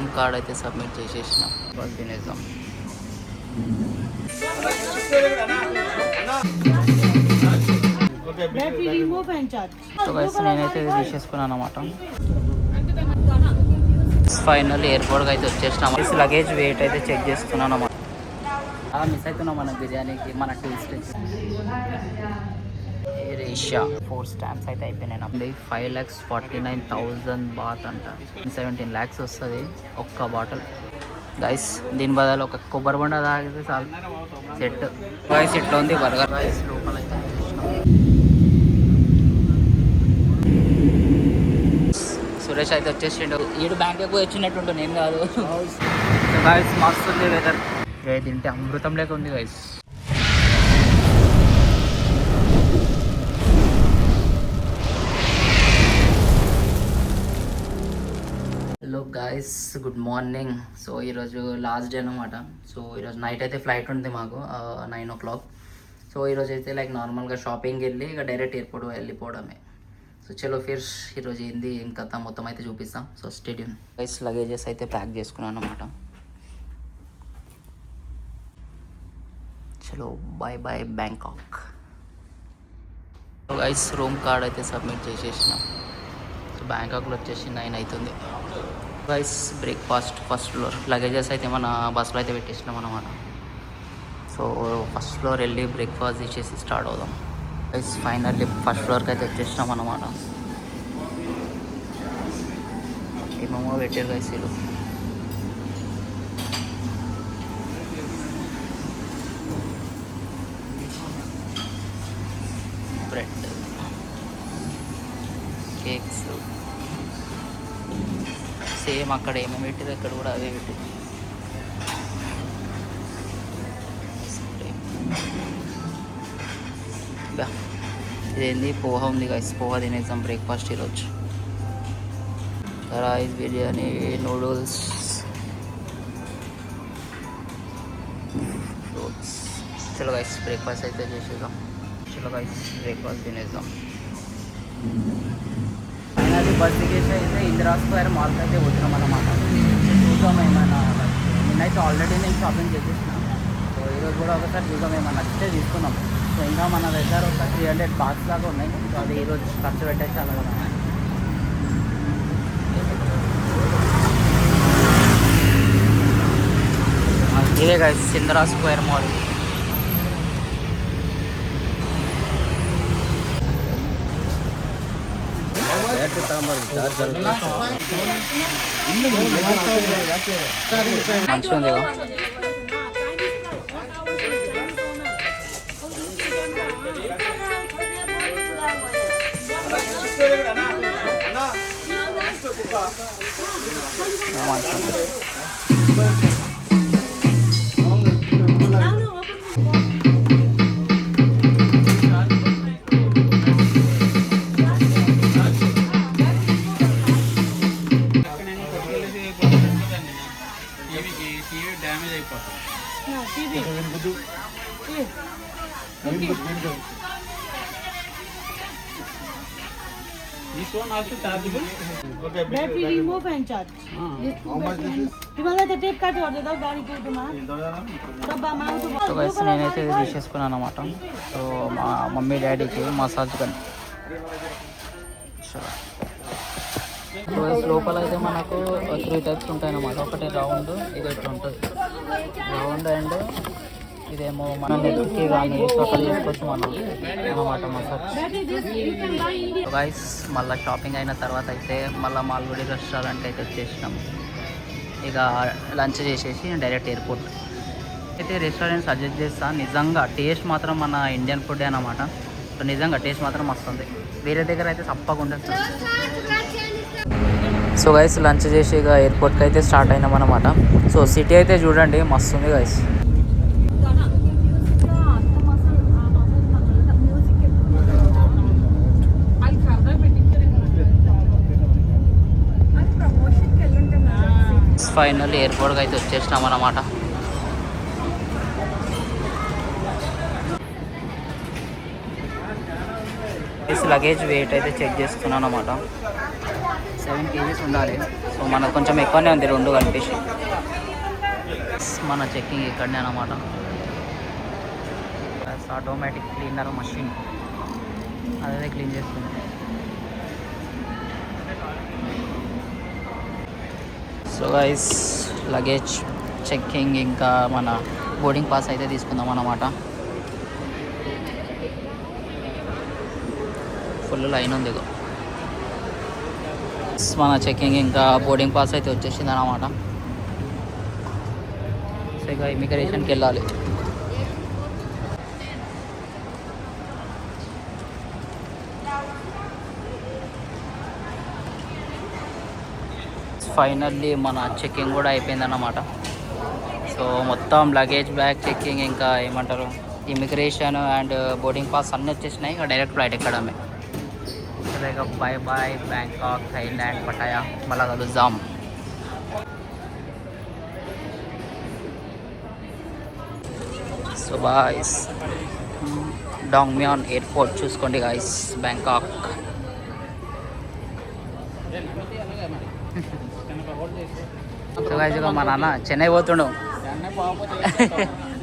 Room card అయితే submit చేసేసినాం. వాళ్ళు తినేద్దాం. సో గైస్ నేనైతే తీసేసుకున్నాను అనమాట. ఫైనల్ ఎయిర్పోర్ట్కి అయితే వచ్చేసినాం. లగేజ్ వెయిట్ అయితే చెక్ చేస్తున్నాను అన్నమాట. మిస్ అవుతున్నాం మన బిర్యానీకి, మన టేస్ట్. ఏషియా 4 స్టాంప్స్ అయితే అయిపోయినాయి. 5,49,000 బాత్ అంట, 17 lakhs వస్తుంది ఒక్క బాటిల్. గైస్ దీని బదులు ఒక కొబ్బరి బండ తాగితే చాలు, సెట్. గైస్ ఇట్లా ఉంది బర్గర్. గైస్ లోపల అయితే సురేష్ అయితే వచ్చేసిండు. ఈడు బ్యాంక్ ఎక్కువ వచ్చినట్టుంటుంది, ఏం కాదు. గైస్ మస్తు ఉంది వెదర్. తింటే అమృతం లేక ఉంది guys. Hello guys, good morning. So ఈరోజు లాస్ట్ డే అనమాట. సో ఈరోజు నైట్ అయితే ఫ్లైట్ ఉంది మాకు 9 o'clock. సో ఈరోజు అయితే లైక్ నార్మల్గా షాపింగ్కి వెళ్ళి ఇక డైరెక్ట్ ఎయిర్పోర్ట్ వెళ్ళిపోవడమే. సో చలో ఫిర్స్ ఈరోజు ఏంది ఏం కథ మొత్తం అయితే చూపిస్తాం. సో స్టేడియం గైస్ లగేజెస్ అయితే ప్యాక్ చేసుకున్నాను అనమాట. చలో bye bye Bangkok. Guys room card అయితే సబ్మిట్ చేసేసినాం. సో బ్యాంకాక్లో వచ్చేసి 9 అవుతుంది. Guys breakfast first floor. Luggages అయితే మన బస్సులో అయితే పెట్టేసినాం అనమాట. సో ఫస్ట్ ఫ్లోర్ వెళ్ళి బ్రేక్ఫాస్ట్ చేసేసి స్టార్ట్ అవుదాం. గైస్ ఫైనల్లీ ఫస్ట్ ఫ్లోర్కి అయితే వచ్చేసినాం అనమాట. ఏమేమో పెట్టారు గైస్ వీళ్ళు. బ్రెడ్, కేక్స్, సేమ్ అక్కడ ఏమేమి పెట్టారు ఇక్కడ కూడా అవే పెట్టారు. ఇదేంది పోహా ఉంది గైస్, పోహా తినేద్దాం బ్రేక్ఫాస్ట్ ఈరోజు. Rice, biryani, noodles, fruits. చలో గైస్ బ్రేక్ఫాస్ట్ అయితే చేసేద్దాం. చలో గైస్ బ్రేక్ఫాస్ట్ తినేద్దాం. అది బస్ దిగేసి అయితే ఇందిరా స్క్వేర్ మాల్కి అయితే వచ్చినాం అన్నమాట. చూద్దాం ఏమైనా. నిన్నైతే ఆల్రెడీ నేను షాపింగ్ చేసేసిన. సో ఈరోజు కూడా ఒకసారి చూద్దాం, ఏమైనా నచ్చితే తీసుకున్నాం. సో ఇంకా మన దగ్గర ఒక 300 బాక్స్ దాకా ఉన్నాయి. సో అది ఈరోజు ఖర్చు పెట్టేసాను కదా. ఇదే గైస్ ఇందిరా స్క్వేర్ మాల్. మంచిగా ఉంది. This one also chargeable. Okay. That we remove and charge. How much this is? तुम्हाला ते टेप काट होते तो गाड़ी को तुम्हाला डब्बा मारू సో గైస్ నేనైతే తీసేసుకున్నాను అనమాట. సో మా మమ్మీ డాడీకి మసాజ్ గన్. సో లోపల అయితే మనకు 3 types ఉంటాయి అన్నమాట. ఒకటి రౌండ్, ఇది ఇట్లా ఉంటుంది రౌండ్, అండ్ ఇదేమో మన నెక్కి కానీ అక్కడ చేసుకోవచ్చు మనం అన్నమాట మసాజ్. గైస్ మళ్ళీ షాపింగ్ అయిన తర్వాత అయితే మళ్ళీ మాల్గుడి రెస్టారెంట్ అయితే వచ్చేసినాం. ఇక లంచ్ చేసేసి డైరెక్ట్ ఎయిర్పోర్ట్ అయితే. రెస్టారెంట్ సజెస్ట్ చేస్తాను, నిజంగా టేస్ట్ మాత్రం మన ఇండియన్ ఫుడ్ అన్నమాట. సో నిజంగా టేస్ట్ మాత్రం వస్తుంది, వేరే దగ్గర అయితే తప్పకుండా. సో గైస్ లంచ్ చేసి ఇక ఎయిర్పోర్ట్కి అయితే స్టార్ట్ అయినాం అనమాట. సో సిటీ అయితే చూడండి మస్తు ఉంది గైస్. ఫైనల్ ఎయిర్పోర్ట్కి అయితే వచ్చేసినాం అన్నమాట. లగేజ్ వెయిట్ అయితే చెక్ చేస్తున్నాను అన్నమాట. 7 kgs ఉండాలి. సో మనకు కొంచెం ఎక్కువనే ఉంది 2 కలిపేసి. మన చెక్కింగ్ ఇక్కడనే అన్నమాట. ఆటోమేటిక్ క్లీనర్ మషిన్ అదే క్లీన్ చేస్తుంది. సో గైస్ లగేజ్ చెక్కింగ్ ఇంకా మన బోర్డింగ్ పాస్ అయితే తీసుకుందాం అన్నమాట. ఫుల్ లైన్ ఉంది. మన చెక్కింగ్ ఇంకా బోర్డింగ్ పాస్ అయితే వచ్చేసింది అన్నమాట. సో ఇక ఇమిగ్రేషన్కి వెళ్ళాలి. ఫైనల్లీ మన చెక్కింగ్ కూడా అయిపోయిందన్నమాట. సో మొత్తం లగేజ్ బ్యాగ్ చెక్కింగ్ ఇంకా ఏమంటారు ఇమిగ్రేషన్ అండ్ బోర్డింగ్ పాస్ అన్నీ వచ్చేసినాయి. ఇక డైరెక్ట్ ఫ్లైట్ ఎక్కడమే. ఇక bye bye Bangkok, Thailand, Pattaya. మళ్ళా కలుద్దాం. సో బాయ్స్ డాంగ్మ్యాన్ ఎయిర్పోర్ట్ చూసుకోండి గాయస్, బ్యాంకాక్. సో గాయస్ ఇక మా నాన్న చెన్నై పోతుండు.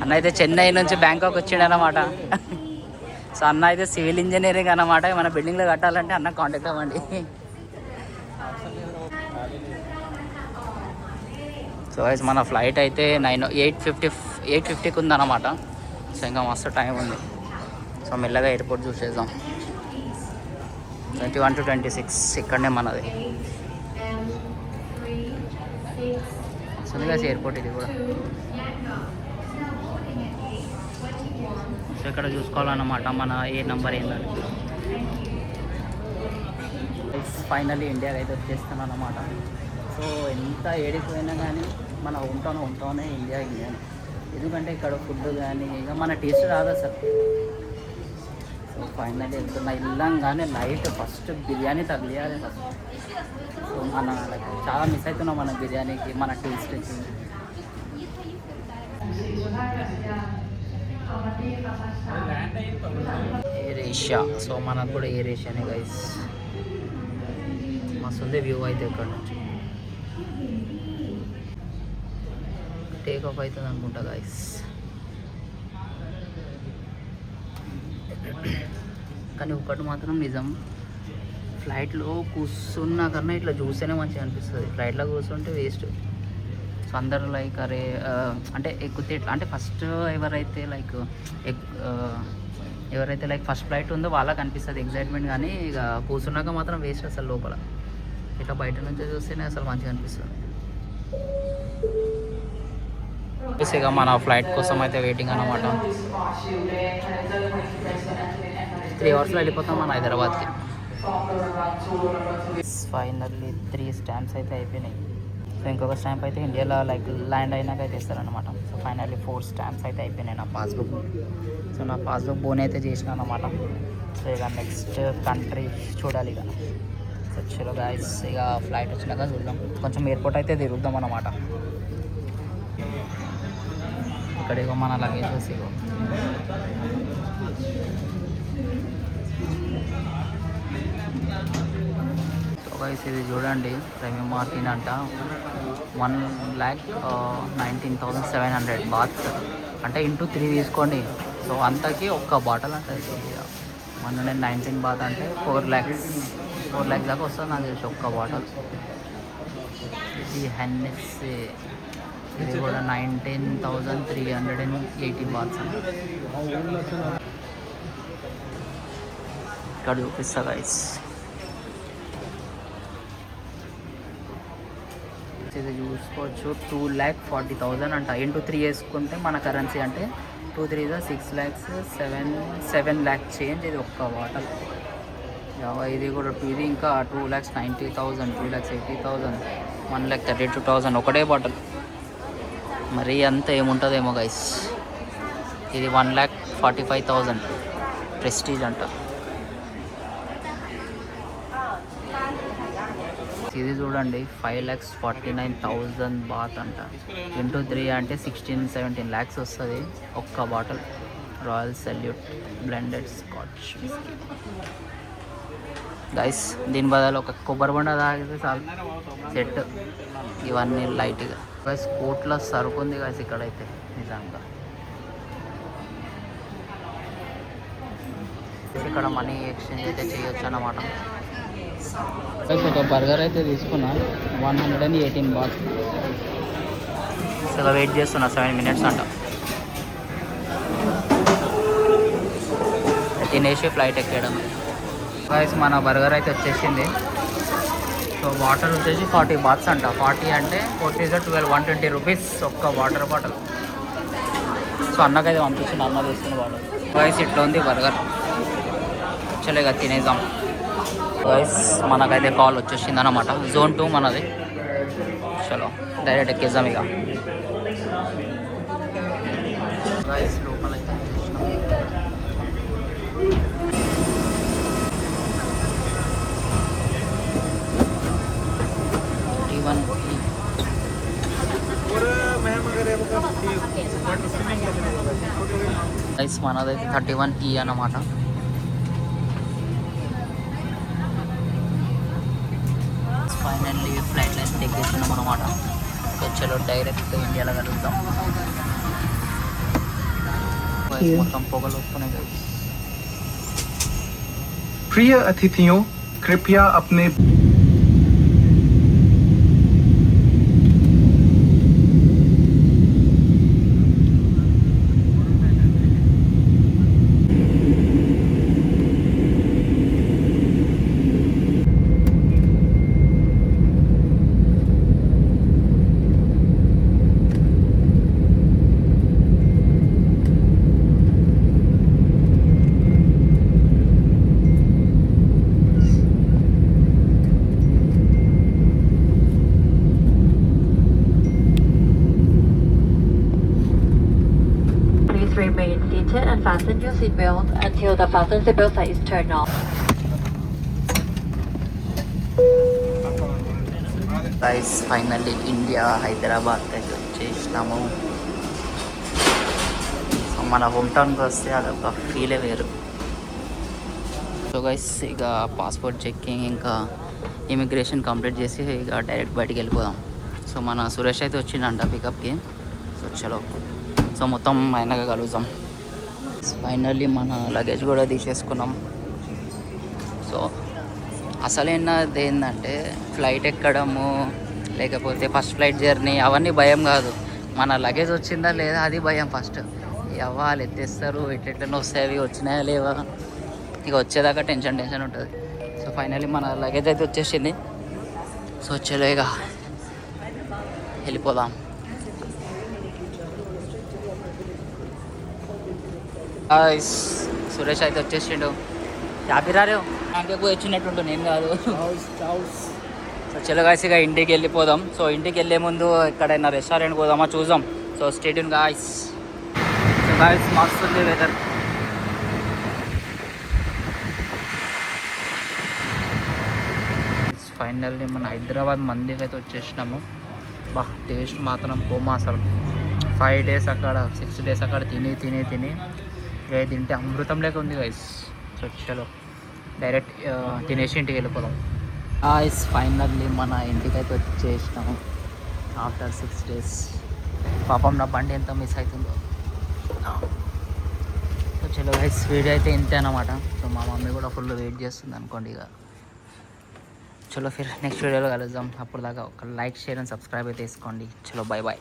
అన్న అయితే చెన్నై నుంచి బ్యాంకాక్ వచ్చిండు అన్నమాట. సో అన్న అయితే సివిల్ ఇంజనీరింగ్ అన్నమాట. మన బిల్డింగ్లో కట్టాలంటే అన్న కాంటాక్ట్ అవ్వండి. సో గైస్ మన ఫ్లైట్ అయితే 8:50కి ఉందన్నమాట. సో ఇంకా మస్తు టైం ఉంది. సో మెల్లగా ఎయిర్పోర్ట్ చూసేద్దాం. 21 to 26 ఇక్కడనే మనది. సునిగా ఎయిర్పోర్ట్ ఇది కూడా. సో ఇక్కడ చూసుకోవాలన్నమాట మన ఏ నెంబర్ ఏందని. ఫైనల్లీ ఇండియాకి అయితే వచ్చేస్తాను అన్నమాట. సో ఎంత ఏడిపోయినా కానీ మన ఉంటానే ఇండియా. ఎందుకంటే ఇక్కడ ఫుడ్ కానీ ఇక మన టేస్ట్ రాదు అసలు. సో ఫైనల్లీ వెళ్తున్నా. వెళ్ళంగానే నైట్ ఫస్ట్ బిర్యానీ తగిలియాలి ఫస్ట్. సో మన చాలా మిస్ అవుతున్నాం మన బిర్యానీకి, మన టేస్ట్కి. Air Asia. సో మనకు కూడా ఎయిర్ ఏషియానే గైస్. మస్తు ఉంది వ్యూ అయితే ఇక్కడ నుంచి. టేక్ ఆఫ్ అవుతుంది అనుకుంటా గైస్. కానీ ఒకటి మాత్రం నిజం, ఫ్లైట్లో కూర్చున్నా కన్నా ఇట్లా చూస్తేనే మంచిగా అనిపిస్తుంది. ఫ్లైట్లో కూర్చుంటే వేస్ట్. సో అందరూ లైక్ అరే అంటే ఎక్కితే అంటే ఫస్ట్ ఎవరైతే లైక్ ఫస్ట్ ఫ్లైట్ ఉందో వాళ్ళకి అనిపిస్తుంది ఎగ్జైట్మెంట్. కానీ ఇక కూర్చున్నాక మాత్రం వేస్ట్ అసలు. లోపల ఇట్లా బయట నుంచి చూస్తేనే అసలు మంచిగా అనిపిస్తుంది. ఇక మన ఫ్లైట్ కోసం అయితే వెయిటింగ్ అన్నమాట. 3 అవర్స్లో వెళ్ళిపోతాం మన హైదరాబాద్కి. ఫైనల్లీ 3 స్టాంప్స్ అయితే అయిపోయినాయి. సో ఇంకొక స్టాంప్ అయితే ఇండియాలో లైక్ ల్యాండ్ అయినాక అయితే ఇస్తారనమాట. సో ఫైనల్లీ 4 స్టాంప్స్ అయితే అయిపోయినాయి నా పాస్బుక్. సో నా పాస్బుక్ బోన్ అయితే చేసినాను అనమాట. సో ఇక నెక్స్ట్ కంట్రీ చూడాలి ఇక. సో చలో గాయస్ ఇక ఫ్లైట్ వచ్చినాక చూద్దాం. కొంచెం ఎయిర్పోర్ట్ అయితే తిరుగుదాం అన్నమాట. ఇక్కడ ఇగో మన లగేజెస్ ఇగో. సో గైస్ ఇది చూడండి, ప్రీమియం మార్టిన్ అంట. 1,19,700 బాత్ అంటే ఇంటూ 3 తీసుకోండి. సో అంతకి ఒక్క బాటిల్ అంటే 119 బాత్ అంటే 4 lakhs దాకా వస్తుంది నాకు తెలిసి ఒక్క బాటిల్. ఇది హెన్నెస్సీ ఇది కూడా 19,380 బాత్స్ అండి. ఇక్కడ చూపిస్తా గైస్. ఇది చూసుకోవచ్చు 2,40,000 అంట. ఇంటూ 3 వేసుకుంటే మన కరెన్సీ అంటే 2 3 6 lakhs 7 lakh చేంజ్. ఇది ఒక్క బాటల్. ఇది కూడా ఇది ఇంకా 2,90,000 2,80,000 1,32,000 ఒకటే బాటిల్. మరీ అంత ఏముంటుందేమో గైస్. ఇది 1,45,000 ప్రెస్టీజ్ అంట. ఇది చూడండి 5,49,000 బాత్ అంట. ఇంటూ 3 అంటే 16-17 lakhs వస్తుంది ఒక్క bottle. Royal salute blended scotch whisky. Guys దీని బదులు ఒక కొబ్బరి బొండ తాగితే చాలు సెట్. ఇవన్నీ లైట్గా గైస్ కోట్ల సరుకు ఉంది గైస్ ఇక్కడైతే నిజంగా. ఇక్కడ మనీ ఎక్స్చేంజ్ అయితే చేయొచ్చు అన్నమాట. ఒక బర్గర్ అయితే తీసుకున్నా 118 బాత్. చాలా వెయిట్ చేస్తున్నా 7 minutes అంట. తినేసి ఫ్లైట్ ఎక్కడం. గైస్ మన బర్గర్ అయితే వచ్చేసింది. సో వాటర్ వచ్చేసి 40 బాత్స్ అంట. 40 అంటే 40 120 రూపీస్ ఒక్క వాటర్ బాటిల్. సో అన్నకైతే పంపించింది, అన్న తీసుకుని వాటర్. గైస్ ఇట్లా ఉంది బర్గర్. చలేగా తినేద్దాం. గైస్ మనకైతే కాల్ వచ్చేసింది అన్నమాట. Zone 2 మనది. చలో డైరెక్ట్ ఎక్కేద్దాం ఇక. గైస్ లోపలైతే గైస్ మనదైతే 31E అన్నమాట. ఫైనల్లీ ఫ్లైట్ అయితే ఎక్కేస్తున్నాం అన్నమాట. సో చలో డైరెక్ట్ ఇండియాలో కలుద్దాం. మొత్తం పొగలు వస్తున్నాయి గైస్. प्रिय अतिथियों, कृपया अपने remain seated and fasten your seatbelt until the fasten seatbelt sign is turned off. Guys finally India Hyderabad అయితే వచ్చేసినాము. సో మన హోమ్ టౌన్కి వస్తే అదొక ఫీలే వేరు. సో గైస్ ఇక పాస్పోర్ట్ చెక్కింగ్ ఇంకా ఇమిగ్రేషన్ కంప్లీట్ చేసి ఇక డైరెక్ట్ బయటికి వెళ్ళిపోదాం. సో మన సురేష్ అయితే వచ్చిందంట పికప్కి. సో చలో సో మొత్తం అయినాక కలుద్దాం. ఫైనల్లీ మన లగేజ్ కూడా తీసేసుకున్నాం. సో అసలైనది ఏంటంటే ఫ్లైట్ ఎక్కడము లేకపోతే ఫస్ట్ ఫ్లైట్ జర్నీ అవన్నీ భయం కాదు. మన లగేజ్ వచ్చిందా లేదా అది భయం ఫస్ట్. వాళ్ళు ఎత్తేస్తారు, ఎట్లెట్లనో వస్తాయి, అవి వచ్చినాయా లేవా, ఇక వచ్చేదాకా టెన్షన్ ఉంటుంది. సో ఫైనల్లీ మన లగేజ్ అయితే వచ్చేసింది. సో చలో ఇక వెళ్ళిపోదాం. సురేష్ అయితే వచ్చేసిండు. చాపిరారు నాకు వచ్చినట్టుంటు నేను కాదు. సో చలో గాయస్ ఇక ఇంటికి వెళ్ళిపోదాం. సో ఇంటికి వెళ్ళే ముందు ఎక్కడైనా రెస్టారెంట్ పోదామా చూద్దాం. So stay tune guys. So guys మస్తు ఉంది వెదర్. ఫైనల్లీ మన హైదరాబాద్ మందికి అయితే వచ్చేసినాము. బా టేస్ట్ మాత్రం కోమా అసలు. 5 days అక్కడ 6 days అక్కడ తిని ఇక తింటే అమృతం లేక ఉంది గైస్. సో చలో డైరెక్ట్ తినేసి ఇంటికి వెళ్ళిపోదాం. గాయ్స్ ఫైనల్లీ మన ఇంటికి అయితే వచ్చేసినాము ఆఫ్టర్ 6 days. పాపం నా బండి ఎంత మిస్ అవుతుందో. సో చలో గైస్ వీడియో అయితే ఇంతే అన్నమాట. సో మా మమ్మీ కూడా ఫుల్ వెయిట్ చేస్తుంది అనుకోండి. ఇక చలో ఫిర్ నెక్స్ట్ వీడియోలో కలుద్దాం. అప్పుడు దాకా ఒక లైక్ షేర్ అండ్ సబ్స్క్రైబ్ అయితే వేసుకోండి. చలో బాయ్.